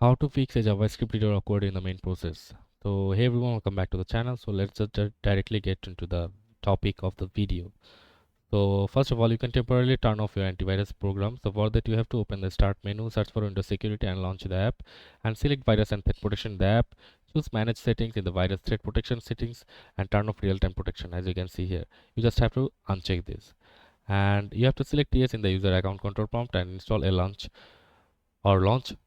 How to fix a JavaScript error occurred in the main process. So hey everyone, welcome back to the channel. So let's just directly get into the topic of the video. So first of all, you can temporarily turn off your antivirus program. So for that, you have to open the start menu, search for Windows Security and launch the app, and select virus and threat protection in the app. Choose manage settings in the virus threat protection settings and turn off real-time protection. As you can see here, you just have to uncheck this, and you have to select yes in the user account control prompt and install a launch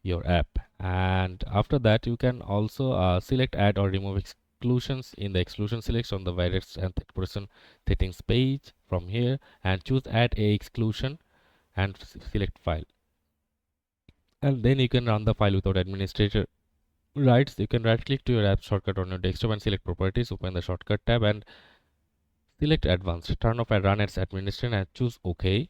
your app. And after that, you can also select add or remove exclusions in the exclusion selection on the virus and threat protection settings page from here, and choose add a exclusion and select file, and then you can run the file without administrator rights. You can right click to your app shortcut on your desktop and select properties, open the shortcut tab and select advanced, turn off and run as administrator and choose OK.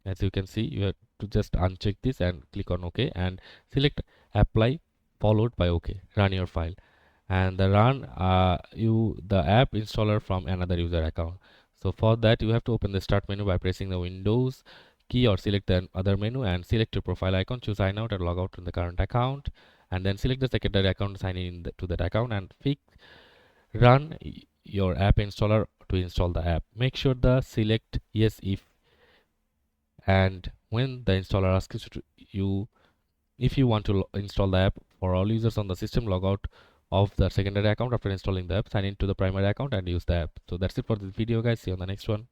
As you can see, you have to just uncheck this and click on OK and select apply followed by OK. Run your file and the run the app installer from another user account. So for that, you have to open the start menu by pressing the Windows key or select the other menu and select your profile icon, choose sign out and log out from the current account, and then select the secondary account, sign in to that account and run your app installer to install the app. Make sure the select yes and when the installer asks you if you want to install the app. For all users on the system, log out of the secondary account after installing the app, sign into the primary account and use the app. So that's it for this video guys, see you on the next one.